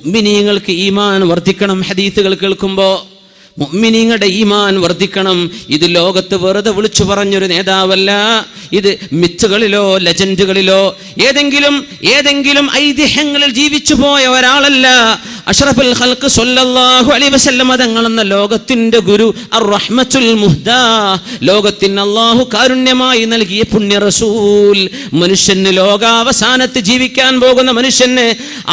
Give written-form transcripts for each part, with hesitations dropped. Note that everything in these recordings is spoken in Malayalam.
മുഅ്മിനീങ്ങൾക്ക് ഈമാൻ വർദ്ധിക്കണം. ഹദീസുകൾ കേൾക്കുമ്പോൾ മുഅ്മിനീങ്ങളുടെ ഈമാൻ വർദ്ധിക്കണം. ഇത് ലോകത്ത് വെറുതെ വിളിച്ചു പറഞ്ഞൊരു നേതാവല്ല. ഇത് മിത്തുകളിലോ ലെജൻഡുകളിലോ ഏതെങ്കിലും ഐതിഹ്യങ്ങളിൽ ജീവിച്ചു പോയ ഒരാളല്ല. അഷ്റഫുൽ ഖൽഖ് സ്വല്ലല്ലാഹു അലൈഹി വസല്ലം തങ്ങളെന്ന ലോകത്തിന്റെ ഗുരു അർ-റഹ്മത്തുൽ മുഹ്ദാ, ലോകത്തിന് അല്ലാഹു കാരുണ്യമായി നൽകിയ പുണ്യ റസൂൽ, മനുഷ്യന് ലോകാവസാനത്ത് ജീവിക്കാൻ പോകുന്ന മനുഷ്യന്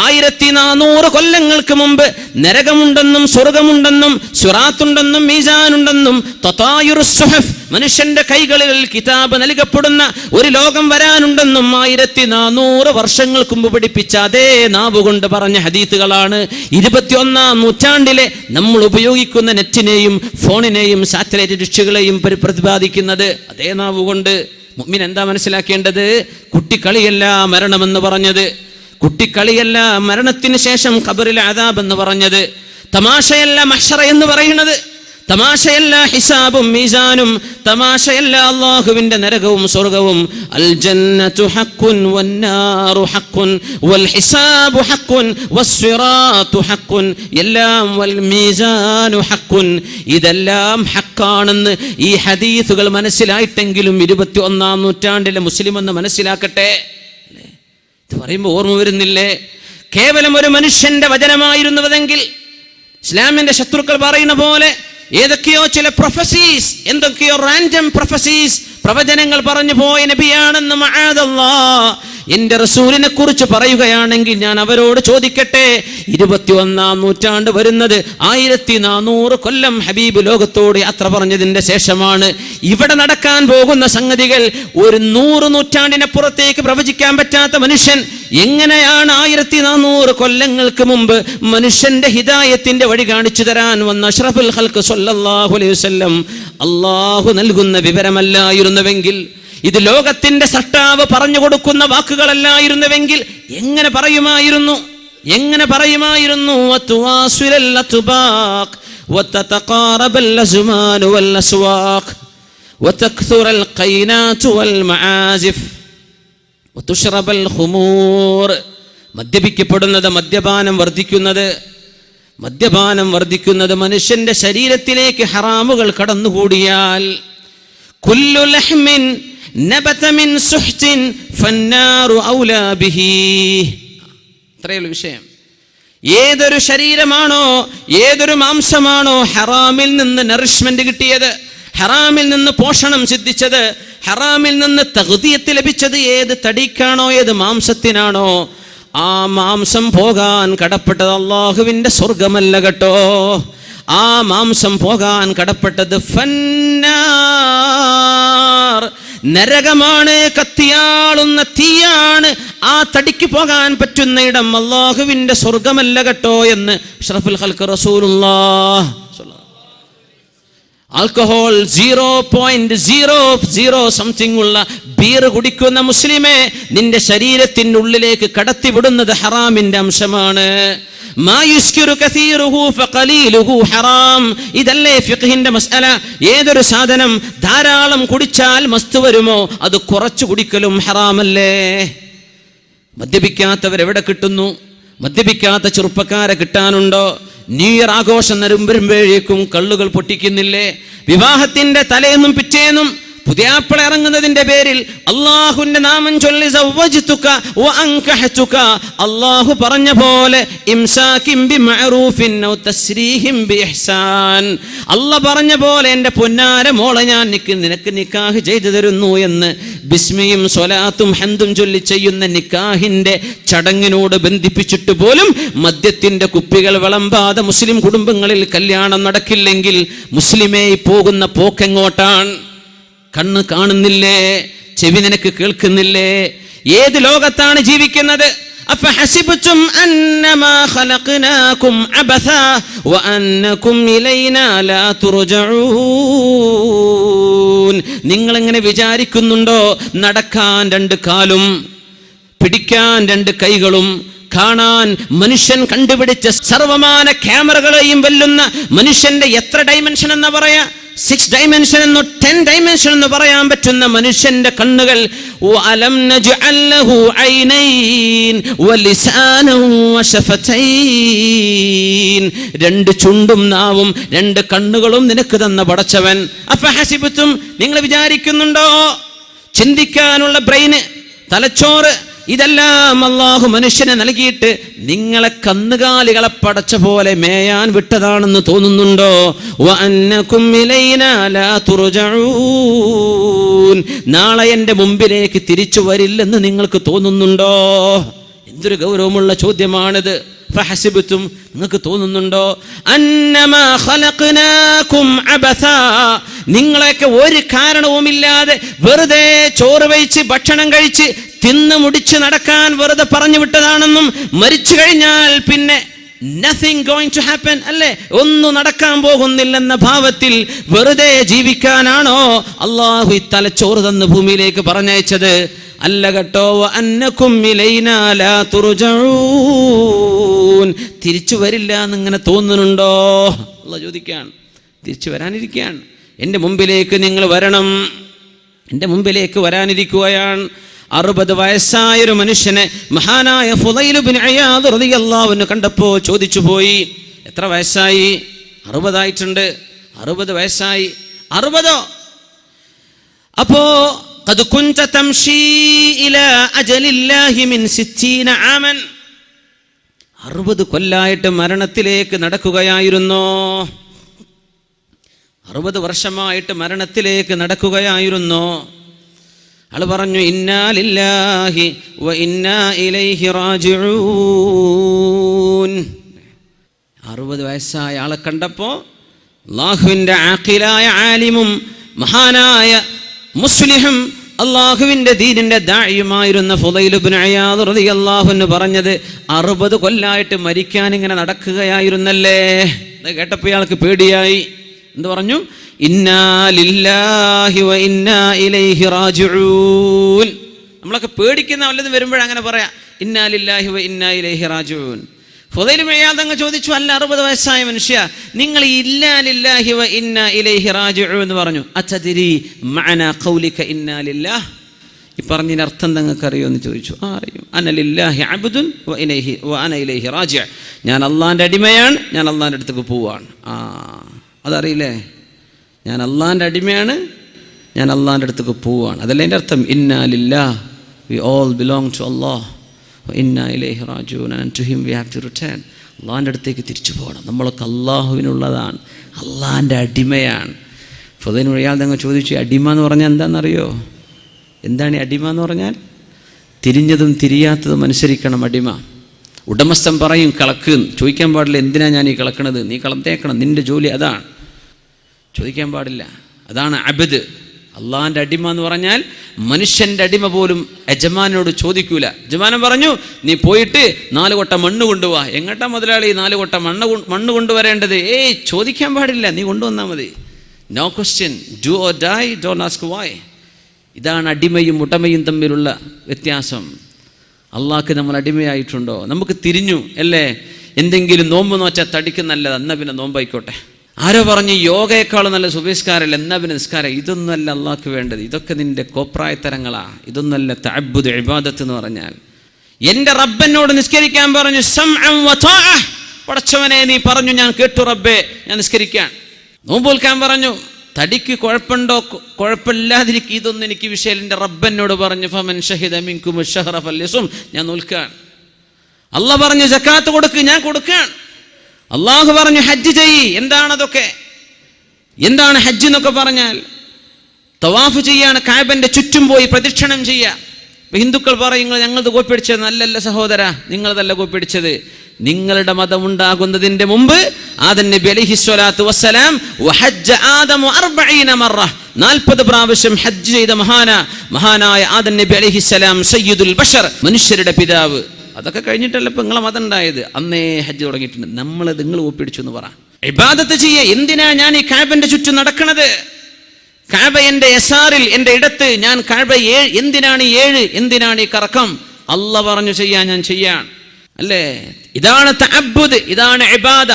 1400 കൊല്ലങ്ങൾക്ക് മുമ്പ് നരകമുണ്ടെന്നും സ്വർഗമുണ്ടെന്നും സിറാത്തുണ്ടെന്നും മീസാനുണ്ടെന്നും തതായുറുസ് സുഹഫ്, മനുഷ്യന്റെ കൈകളിൽ കിതാബ് നൽകപ്പെടുന്ന ഒരു ലോകം വരാനുണ്ടെന്നും 1400 വർഷങ്ങൾക്ക് മുമ്പ് പഠിപ്പിച്ച അതേ നാവുകൊണ്ട് പറഞ്ഞ ഹദീസുകളാണ് 21-ാം നൂറ്റാണ്ടിലെ നമ്മൾ ഉപയോഗിക്കുന്ന നെറ്റിനെയും ഫോണിനെയും സാറ്റലൈറ്റ് ഡിഷുകളെയും പ്രതിപാദിക്കുന്നത് അതേ നാവുകൊണ്ട്. മുഅ്മിൻ എന്താ മനസ്സിലാക്കേണ്ടത്? കുട്ടിക്കളിയല്ല മരണമെന്ന് പറഞ്ഞത്, കുട്ടിക്കളിയല്ല മരണത്തിന് ശേഷം ഖബറിൽ അദാബ് എന്ന് പറഞ്ഞത്, തമാശയല്ല മഹ്ശറ എന്ന് പറയുന്നത്, തമാശയല്ല ഹിസാബും മീസാനും, തമാശയല്ല അല്ലാഹുവിന്റെ നരകവും സ്വർഗവും. അൽ ജന്നതു ഹഖ്ഖുൻ വന്നാറു ഹഖ്ഖുൻ വൽ ഹിസാബു ഹഖ്ഖുൻ വസ്സിറാത്തു ഹഖ്ഖുൻ എല്ലാം വൽ മീസാനു ഹഖ്ഖുൻ, ഇതെല്ലാം ഹഖാണെന്ന് ഈ ഹദീസുകൾ മനസ്സിലായിട്ടെങ്കിലും 21-ാം നൂറ്റാണ്ടിലെ മുസ്ലിം എന്ന് മനസ്സിലാക്കട്ടെ. ഇത് പറയുമ്പോൾ ഓർമ്മ വരുന്നില്ലേ? കേവലം ഒരു മനുഷ്യന്റെ വചനമായിരുന്നുവെങ്കിൽ ഇസ്ലാമിന്റെ ശത്രുക്കൾ പറയുന്ന പോലെ ഏതൊക്കെയോ ചില പ്രൊഫസീസ്, എന്തൊക്കെയോ റാൻഡം പ്രൊഫസീസ്, പ്രവചനങ്ങൾ പറഞ്ഞു പോയ നബിയാണെന്ന് മഅദല്ലാഹ് എന്റെ റസൂലിനെ കുറിച്ച് പറയുകയാണെങ്കിൽ ഞാൻ അവരോട് ചോദിക്കട്ടെ, 21-ാം നൂറ്റാണ്ട് വരുന്നത് 1400 കൊല്ലം ഹബീബ് ലോകത്തോട് യാത്ര പറഞ്ഞതിന്റെ ശേഷമാണ്. ഇവിടെ നടക്കാൻ പോകുന്ന സംഗതികൾ ഒരു 100 നൂറ്റാണ്ടിനപ്പുറത്തേക്ക് പ്രവചിക്കാൻ പറ്റാത്ത മനുഷ്യൻ എങ്ങനെയാണ് 1400 കൊല്ലങ്ങൾക്ക് മുമ്പ് മനുഷ്യന്റെ ഹിദായത്തിന്റെ വഴി കാണിച്ചു തരാൻ വന്ന അഷ്റഫുൽ ഖൽഖ് സ്വല്ലല്ലാഹു അലൈഹി വസല്ലം അല്ലാഹു നൽകുന്ന വിവരമല്ലായിരുന്നുവെങ്കിൽ, ഇത് ലോകത്തിന്റെ സട്ടാവ് പറഞ്ഞു കൊടുക്കുന്ന വാക്കുകളല്ലായിരുന്നുവെങ്കിൽ എങ്ങനെ പറയുമായിരുന്നു? മദ്യപിക്കപ്പെടുന്നത്, മദ്യപാനം വർദ്ധിക്കുന്നത് മനുഷ്യന്റെ ശരീരത്തിലേക്ക് ഹറാമുകൾ കടന്നുകൂടിയാൽ കുല്ലു ലഹ്മിൻ നബത മിൻ സുഹ്തിൻ ഫന്നാറു ഔലാ ബിഹി. ഇത്രയുള്ള വിഷയം. ഏതൊരു ശരീരമാണോ, ഏതൊരു മാംസമാണോ ഹറാമിൽ നിന്ന് നറിഷ്മെന്റ് കിട്ടിയത്, ഹറാമിൽ നിന്ന് പോഷണം സിദ്ധിച്ചത്, ഹറാമിൽ നിന്ന് തഗ്ദിയത്ത് ലഭിച്ചത്, ഏത് തടിക്കാണോ, ഏത് മാംസത്തിനാണോ, ആ മാംസം പോകാൻ കടപ്പെട്ടത് അല്ലാഹുവിന്റെ സ്വർഗമല്ല കേട്ടോ. ആ മാംസം പോകാൻ കടപ്പെട്ടത് ഫന്നാർ, നരകമാണ്, കത്തിയാളുന്ന തീയാണ്. ആ തടിക്ക് പോകാൻ പറ്റുന്ന ഇടം അല്ലാഹുവിന്റെ സ്വർഗമല്ല കേട്ടോ എന്ന് അഷ്റഫുൽ ഖൽഖ് റസൂലുള്ളാഹ്. ആൽക്കഹോൾ 0.00 സംതിങ് ഉള്ള ബീർ കുടിക്കുന്ന മുസ്ലിമെ, നിന്റെ ശരീരത്തിന്റെ ഉള്ളിലേക്ക് കടത്തിവിടുന്നത് ഹറാമിന്റെ അംശമാണ്. ഇതല്ലേ ഫിഖ്ഹിന്റെ മസ്അല. ഏതൊരു സാധനം ധാരാളം കുടിച്ചാൽ മസ്ത് വരുമോ, അത് കുറച്ചു കുടിക്കലും ഹറാമല്ലേ? മദ്യപിക്കാത്തവരെവിടെ കിട്ടുന്നു? മദ്യപിക്കാത്ത ചെറുപ്പക്കാരെ കിട്ടാനുണ്ടോ? ന്യൂ ഇയർ ആഘോഷം വരുമ്പോഴേക്കും കള്ളുകൾ പൊട്ടിക്കുന്നില്ലേ? വിവാഹത്തിന്റെ തലേന്നും പിറ്റേന്നും പുതിയാപ്പിള ഇറങ്ങുന്നതിന്റെ പേരിൽ അല്ലാഹുവിന്റെ നാമം ചൊല്ലി സവ്വജ്തുക വ അൻകഹതുക, അല്ലാഹു പറഞ്ഞ പോലെ ഇംസാകിൻ ബിമഅറൂഫിൻ ഔ തസ്രീഹിൻ ബിഇഹ്സാൻ, അല്ലാഹു പറഞ്ഞ പോലെ എൻ്റെ പൊന്നാര മോളെ ഞാൻ നിനക്ക് നിക്കാഹ് ചെയ്തു തരുന്നു എന്ന് ബിസ്മിയും സ്വലാത്തും ഹംദും ചൊല്ലി ചെയ്യുന്ന നിക്കാഹിന്റെ ചടങ്ങിനോട് ബന്ധിപ്പിച്ചിട്ട് പോലും മദ്യത്തിന്റെ കുപ്പികൾ വിളമ്പാതെ മുസ്ലിം കുടുംബങ്ങളിൽ കല്യാണം നടക്കില്ലെങ്കിൽ മുസ്ലിമേ പോകുന്ന പോക്കെങ്ങോട്ടാണ്? കണ്ണ് കാണുന്നില്ലേ? ചെവി നിനക്ക് കേൾക്കുന്നില്ലേ? ഏത് ലോകത്താണ് ജീവിക്കുന്നത്? അഫഹസിബ്തും അന്നമാ ഖലഖനാകും അബസാ വഅന്നകും ഇലൈനാ ലാ തുർജഊൻ. നിങ്ങൾ എങ്ങനെ വിചാരിക്കുന്നുണ്ടോ നടക്കാൻ 2 കാലും, പിടിക്കാൻ 2 കൈകളും, കാണാൻ മനുഷ്യൻ കണ്ടുപിടിച്ച സർവമാന ക്യാമറകളെയും വെല്ലുന്ന മനുഷ്യന്റെ എത്ര ഡൈമെൻഷൻ എന്ന് പറയാ? 6 ഡൈമെൻഷൻ എന്നോ 10 ഡൈമെൻഷൻ എന്ന് പറയാൻ പറ്റുന്ന മനുഷ്യന്റെ കണ്ണുകൾ, വഅലം നജ്അൽ ലഹു ഐനൈൻ വലിസാനൻ വശഫതൈൻ, 2 ചുണ്ടും നാവും 2 കണ്ണുകളും നിനക്ക് തന്ന പടച്ചവൻ. അഫഹസിബതും, നിങ്ങൾ വിചാരിക്കുന്നുണ്ടോ ചിന്തിക്കാനുള്ള ബ്രെയിന്, തലച്ചോറ്, ഇതെല്ലാം അല്ലാഹു മനുഷ്യനെ നൽകിയിട്ട് നിങ്ങളെ കന്നുകാലികളെ പടച്ച പോലെ മേയാൻ വിട്ടതാണെന്ന് തോന്നുന്നുണ്ടോ? വഅന്നകും ഇലൈനാ ലാ തുർജഊൻ, നാളെ എൻ്റെ മുമ്പിലേക്ക് തിരിച്ചു വരില്ലെന്ന് നിങ്ങൾക്ക് തോന്നുന്നുണ്ടോ? എന്തൊരു ഗൗരവമുള്ള ചോദ്യമാണിത്. ഫഹസിബതും, നിങ്ങൾക്ക് തോന്നുന്നുണ്ടോ അന്നമാ ഖലഖനാകും അബസാ, നിങ്ങളെയൊക്കെ ഒരു കാരണവുമില്ലാതെ വെറുതെ ചോറ് വെച്ച് ഭക്ഷണം കഴിച്ച് തിന്ന് മുടിച്ച് നടക്കാൻ വെറുതെ പറഞ്ഞു വിട്ടതാണെന്നും, മരിച്ചു കഴിഞ്ഞാൽ പിന്നെ nothing going to happen, അല്ലേ, ഒന്നും നടക്കാൻ പോകുന്നില്ലെന്ന ഭാവത്തിൽ വെറുതെ ജീവിക്കാനാണോ അല്ലാഹു ഈ തലച്ചോറ് തന്ന് ഭൂമിയിലേക്ക് പറഞ്ഞയച്ചത്? അല്ല കേട്ടോ. വഅന്നകും ഇലൈനാ ലാ തുർജഊൻ, തിരിച്ചു വരില്ല എന്നിങ്ങനെ തോന്നുന്നുണ്ടോ? അല്ലാഹു ചോദിക്കുകയാണ്. തിരിച്ചു വരാനിരിക്കുകയാണ്. എൻ്റെ മുമ്പിലേക്ക് നിങ്ങൾ വരണം, എൻ്റെ മുമ്പിലേക്ക് വരാനിരിക്കുകയാണ്. 60 വയസ്സായൊരു മനുഷ്യനെ മഹാനായ ഫുളൈൽ ഇബ്നു ഇയാദ് റളിയല്ലാഹു അൻഹു കണ്ടപ്പോൾ ചോദിച്ചു പോയി, എത്ര വയസ്സായി? 60 ആയിട്ടുണ്ട്. 60 വയസ്സായി. 60 അപ്പോ ഖദ് കുൻത തംശി ഇലാ അജലില്ലാഹി മിൻ 60 ആമൻ, 60 കൊല്ലായിട്ട് മരണത്തിലേക്ക് നടക്കുകയായിരുന്നോ? 60 വർഷമായിട്ട് മരണത്തിലേക്ക് നടക്കുകയായിരുന്നോ? ആള് പറഞ്ഞു, ഇന്നാ ലില്ലാഹി വ ഇന്നാ ഇലൈഹി റാജിഊൻ. 60 വയസ്സായ ആളെ കണ്ടപ്പോ അല്ലാഹുവിൻ്റെ ആഖിലായ ആലിമും മഹാനായ മുസ്ലിഹും അള്ളാഹുവിൻ്റെ ദീനിൻ്റെ ദാഇയുമായിരുന്ന ഫുളൈൽ ഇബ്നു ഇയാദ് റളിയല്ലാഹു അൻഹു പറഞ്ഞത് 60 കൊല്ലായിട്ട് മരിക്കാൻ ഇങ്ങനെ നടക്കുകയായിരുന്നല്ലേ. അത് കേട്ടപ്പോൾ ഇയാൾക്ക് പേടിയായി. എന്ത് പറഞ്ഞു? ഇന്നാ ലില്ലാഹി വ ഇന്നാ ഇലൈഹി റാജിഊൻ. നമ്മളൊക്കെ പേടിക്കുന്ന വല്ലതും വരുമ്പോഴങ്ങനെ പറയാം, ഇന്നാ ലില്ലാഹി വ ഇന്നാ ഇലൈഹി റാജിഊൻ. ഫുളൈൽ ഇബ്നു ഇയാദ് അങ്ങ് ചോദിച്ചു, അല്ല 60 വയസ്സായ മനുഷ്യ, നിങ്ങൾ ഇന്നാ ലില്ലാഹി വ ഇന്നാ ഇലൈഹി റാജിഊൻ എന്ന് പറഞ്ഞു. അതദ്രി മഅനാ ഖൗലിക ഇന്നാ ലില്ലാഹ്, ഈ പറഞ്ഞതിൻ്റെ അർത്ഥം നിങ്ങൾക്ക് അറിയോ എന്ന് ചോദിച്ചു. അറിയും. അന ലില്ലാഹി അബ്ദുൻ വ അന ഇലൈഹി റാജി, ഞാൻ അള്ളാഹിൻ്റെ അടിമയാണ്, ഞാൻ അള്ളാഹിൻ്റെ അടുത്തേക്ക് പോവാണ്. അതറിയില്ലേ? ഞാൻ അള്ളാഹിൻ്റെ അടിമയാണ്, ഞാൻ അള്ളാഹിൻ്റെ അടുത്തേക്ക് പോവാണ്. അതല്ല എൻ്റെ അർത്ഥം. ഇന്നാ ലില്ലാഹ്, we all belong to Allah, വ ഇന്നാ ഇലൈഹി റാജിഊൻ, and to him we have to return. അള്ളാഹിൻ്റെ അടുത്തേക്ക് തിരിച്ചു പോകണം. നമ്മളൊക്കെ അള്ളാഹുവിനുള്ളതാണ്, അള്ളാഹിൻ്റെ അടിമയാണ്. ഫുളൈൽ ഇയാൾ നിങ്ങൾ ചോദിച്ചു, അടിമ എന്ന് പറഞ്ഞാൽ എന്താണെന്നറിയോ? എന്താണ് ഈ അടിമ എന്ന് പറഞ്ഞാൽ? തിരിഞ്ഞതും തിരിയാത്തതും അനുസരിക്കണം അടിമ. ഉടമസ്ഥൻ പറയും കളക്ക്, ചോദിക്കാൻ പാടില്ല, എന്തിനാ ഞാൻ ഈ കളക്കണത്, നീ കളത്തേക്കണം, നിൻ്റെ ജോലി അതാണ്, ചോദിക്കാൻ പാടില്ല. അതാണ് അബ്ദ്. അള്ളാഹിൻ്റെ അടിമ എന്ന് പറഞ്ഞാൽ മനുഷ്യൻ്റെ അടിമ പോലും യജമാനോട് ചോദിക്കൂല. യജമാനൻ പറഞ്ഞു, നീ പോയിട്ട് 4 കൊട്ട മണ്ണ് കൊണ്ടുപോവാ. എങ്ങോട്ടാ മുതലാളി 4 കൊട്ട മണ്ണ് കൊണ്ടുവരേണ്ടത്? ചോദിക്കാൻ പാടില്ല, നീ കൊണ്ടുവന്നാൽ മതി. No question, do or die, don't ask why. ഇതാണ് അടിമയും ഉടമയും തമ്മിലുള്ള വ്യത്യാസം. അള്ളാഹ്ക്ക് നമ്മൾ അടിമയായിട്ടുണ്ടോ? നമുക്ക് തിരിഞ്ഞു അല്ലേ? എന്തെങ്കിലും നോമ്പ് നോച്ചാൽ തടിക്ക് നല്ലത്, എന്നാൽ പിന്നെ നോമ്പായിക്കോട്ടെ. ആരോ പറഞ്ഞു യോഗയെക്കാളും നല്ല സുബഹിസ്കാരമല്ല, എന്നാൽ പിന്നെ നിസ്കാരം. ഇതൊന്നുമല്ല അള്ളാഹ്ക്ക് വേണ്ടത്. ഇതൊക്കെ നിന്റെ കോപ്രായത്തരങ്ങളാ. ഇതൊന്നല്ല തഅബ്ബുദ് ഇബാദത്ത് എന്ന് പറഞ്ഞാൽ. എൻ്റെ റബ്ബനോട് നിസ്കരിക്കാൻ പറഞ്ഞു, സമഅൻ വ ത്വാഅ, പടച്ചവനെ നീ പറഞ്ഞു, ഞാൻ കേട്ടു റബ്ബേ, ഞാൻ നിസ്കരിക്കാൻ. നോമ്പ് നോൽക്കാൻ പറഞ്ഞു, തടിക്ക് കുഴപ്പമുണ്ടോ കുഴപ്പമില്ലാതിരിക്കും, ഇതൊന്നും എനിക്ക് വിഷയം. എൻ്റെ റബ്ബനോട് പറഞ്ഞു, ഫമൻ ഷഹിദ മിൻകും അശ്ശഹറ ഫല്യസും, ഞാൻ നോൽക്കാൻ. അള്ളാഹ് പറഞ്ഞു സക്കാത്ത് കൊടുക്ക്, ഞാൻ കൊടുക്കാൻ. അള്ളാഹു പറഞ്ഞു ഹജ്ജ് ചെയ്യ്. എന്താണതൊക്കെ? എന്താണ് ഹജ്ജ് എന്നൊക്കെ പറഞ്ഞാൽ? തവാഫ് ചെയ്യാണ്, കഅബന്റെ ചുറ്റും പോയി പ്രദക്ഷിണം ചെയ്യുക. ഹിന്ദുക്കൾ പറയും ഞങ്ങളത് കോപ്പിടിച്ചത്. നല്ലല്ല സഹോദര, നിങ്ങളതല്ല കോപ്പിടിച്ചത്. നിങ്ങളുടെ മതം ഉണ്ടാകുന്നതിന്റെ മുമ്പ് ആദം നബി അലൈഹിസ്സലാത്തു വസ്സലാം വഹജ്ജ ആദമു 40 മറ, 40 പ്രാവശ്യം ഹജ്ജ് ചെയ്ത മഹാനായ ആദം നബി അലൈഹിസ്സലാം സയ്യിദുൽ ബഷർ, മനുഷ്യരുടെ പിതാവ്. അതൊക്കെ കഴിഞ്ഞിട്ടല്ല ഇപ്പൊ നിങ്ങളെ മതം ഉണ്ടായത്. അന്നേ ഹജ്ജ് തുടങ്ങിയിട്ടുണ്ട്. നമ്മളത് നിങ്ങൾ ഒപ്പിടിച്ചു എന്ന് പറ. ഇബാദത്ത് ചെയ്യ. എന്തിനാ ഞാൻ ഈ കഅബന്റെ ചുറ്റും നടക്കണത്? കഅബ എന്റെ യസാറിൽ, എന്റെ ഇടത്ത്. ഞാൻ കഅബ എന്തിനാണ് ഈ 7? എന്തിനാണ് ഈ കറക്കം? അല്ലാഹ് പറഞ്ഞു ചെയ്യാൻ, ഞാൻ ചെയ്യാൻ അല്ലേ? ഇതാണ് തഅബ്ബുദ്, ഇതാണ് ഇബാദ,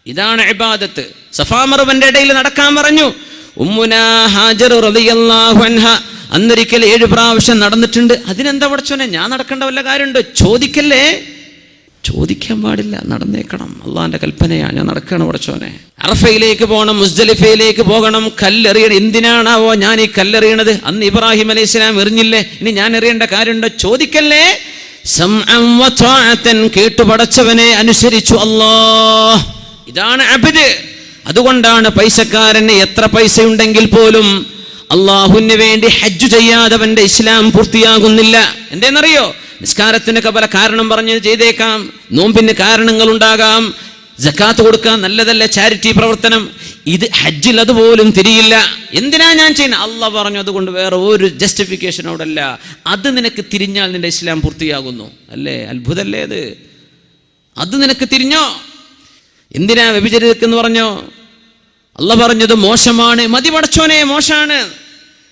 ഇതാണ് ഇബാദത്ത്. സഫാ മർവന്റെ ഇടയിൽ നടക്കാൻ പറഞ്ഞു. ഉമ്മുനാ ഹാജർ റളിയല്ലാഹു അൻഹ അന്നൊരിക്കൽ 7 പ്രാവശ്യം നടന്നിട്ടുണ്ട്. അതിനെന്താ പടച്ചോനെ, ഞാൻ നടക്കേണ്ട വല്ല കാര്യമുണ്ടോ? ചോദിക്കല്ലേ, ചോദിക്കാൻ പാടില്ല, നടന്നേക്കണം. അള്ളാന്റെ കൽപ്പനയാണ്, ഞാൻ നടക്കണം പടച്ചോനെ. അറഫയിലേക്ക് പോകണം, മുസ്ദലിഫയിലേക്ക് പോകണം, കല്ലെറിയണം. എന്തിനാണാവോ ഞാൻ ഈ കല്ലെറിയണത്? അന്ന് ഇബ്രാഹിം അലൈഹി സ്വലാം എറിഞ്ഞില്ലേ, ഇനി ഞാൻ എറിയേണ്ട കാര്യമുണ്ടോ? ചോദിക്കല്ലേ. സംഅൻ വതഅതൻ, കേട്ടു പടച്ചവനെ അനുസരിച്ചു അല്ലാഹ്. ഇതാണ് അബ്ദ്. അതുകൊണ്ടാണ് പൈസക്കാരന് എത്ര പൈസയുണ്ടെങ്കിൽ പോലും അള്ളാഹുവിന് വേണ്ടി ഹജ്ജ് ചെയ്യാതവന്റെ ഇസ്ലാം പൂർത്തിയാകുന്നില്ല. എന്തേന്നറിയോ? നിസ്കാരത്തിനൊക്കെ പല കാരണം പറഞ്ഞ് ചെയ്തേക്കാം, നോമ്പിന് കാരണങ്ങൾ ഉണ്ടാകാം, സക്കാത്ത് കൊടുക്കാൻ നല്ലതല്ല, ചാരിറ്റി പ്രവർത്തനം. ഇത് ഹജ്ജിൽ അതുപോലും തിരിയില്ല. എന്തിനാ ഞാൻ ചെയ്യുന്നത്? അള്ളാഹ് പറഞ്ഞു, അതുകൊണ്ട് വേറെ ഒരു ജസ്റ്റിഫിക്കേഷൻ അവിടെ അല്ല. അത് നിനക്ക് തിരിഞ്ഞാൽ നിന്റെ ഇസ്ലാം പൂർത്തിയാകുന്നു. അല്ലേ, അത്ഭുതല്ലേ അത്? അത് നിനക്ക് തിരിഞ്ഞോ? എന്തിനാ വ്യഭിചരിക്കെന്ന് പറഞ്ഞോ? അള്ളാഹ് പറഞ്ഞത് മോശമാണ്. മതി പടച്ചോനെ, മോശമാണ്.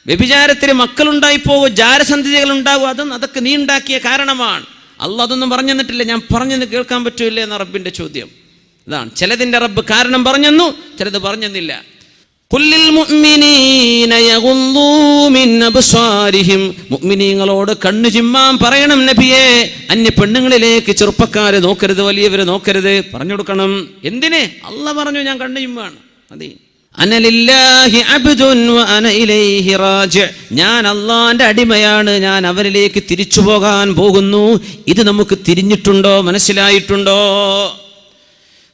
വ്യഭിചാരത്തിൽ മക്കളുണ്ടായിപ്പോകും, ജാരസന്ധതികൾ ഉണ്ടാകും, അതൊക്കെ നീ ഉണ്ടാക്കിയ കാരണമാണ്. അള്ളാഹ് അതൊന്നും പറഞ്ഞു തന്നിട്ടില്ല. ഞാൻ പറഞ്ഞെന്ന് കേൾക്കാൻ പറ്റൂല്ലേ എന്ന റബ്ബിന്റെ ചോദ്യം ഇതാണ്. ചിലതിന്റെ റബ്ബ് കാരണം പറഞ്ഞെന്നു, ചിലത് പറഞ്ഞെന്നില്ല. ഖുല്ലിൽ മുഅ്മിനീന യഗുദ്ദൂ മിൻ അബ്സാരിഹിം, മുഅ്മിനീങ്ങളോട് കണ്ണു ചിമ്മാൻ പറയണം നബിയേ. അന്യ പെണ്ണുങ്ങളിലേക്ക് ചെറുപ്പക്കാരെ നോക്കരുത്, വലിയവരെ നോക്കരുത്, പറഞ്ഞു കൊടുക്കണം. എന്തിന്? അള്ളാഹ് പറഞ്ഞു, ഞാൻ കണ്ണു ചിമ്മാണ്. മതി. അനലില്ലാഹി അബ്ദുൻ വ അന ഇലൈഹി റാജി, ഞാൻ അള്ളാന്റെ അടിമയാണ്, ഞാൻ അവരിലേക്ക് തിരിച്ചു പോകാൻ പോകുന്നു. ഇത് നമുക്ക് തിരിഞ്ഞിട്ടുണ്ടോ, മനസ്സിലായിട്ടുണ്ടോ?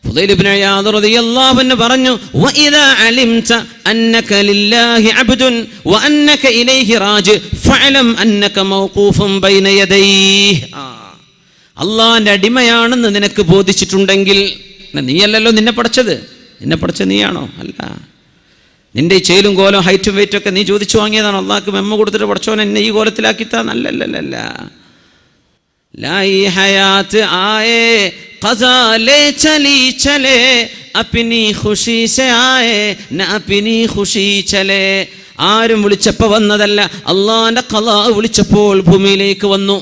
ഫുദൈൽ ഇബ്നു ഇയാദ് റളിയല്ലാഹു അൻഹു പറഞ്ഞു, വഇദാ അലിംത അന്നക ലില്ലാഹി അബ്ദുൻ വ അന്നക ഇലൈഹി റാജി ഫഅലം അന്നക മൗഖൂഫുൻ ബൈന യദൈഹി. അള്ളാന്റെ അടിമയാണെന്ന് നിനക്ക് ബോധിച്ചിട്ടുണ്ടെങ്കിൽ, നീയല്ലല്ലോ നിന്നെ പഠിച്ചത്, നിന്നെ പഠിച്ച നീയാണോ? അല്ല. നിന്റെ ഈ ചേലും കോലം ഹൈറ്റും വെയിറ്റും ഒക്കെ നീ ചോദിച്ചു വാങ്ങിയതാണ്. അള്ളാഹ്ക്ക് മെമ്മ കൊടുത്തിട്ട് പഠിച്ചോൻ എന്നെ ഈ കോലത്തിലാക്കിത്താ? നല്ലല്ല. ലായി ഹയാത്ത് ആയേ ഖസാ ലേ ചലി ചലേ അപ്നി ഖുശി സേ ആയേ ന അപ്നി ഖുശി ചലേ. ആരും വിളിച്ചപ്പോൾ വന്നതല്ല, അള്ളാന്റെ ഖലാ വിളിച്ചപ്പോൾ ഭൂമിയിലേക്ക് വന്നു.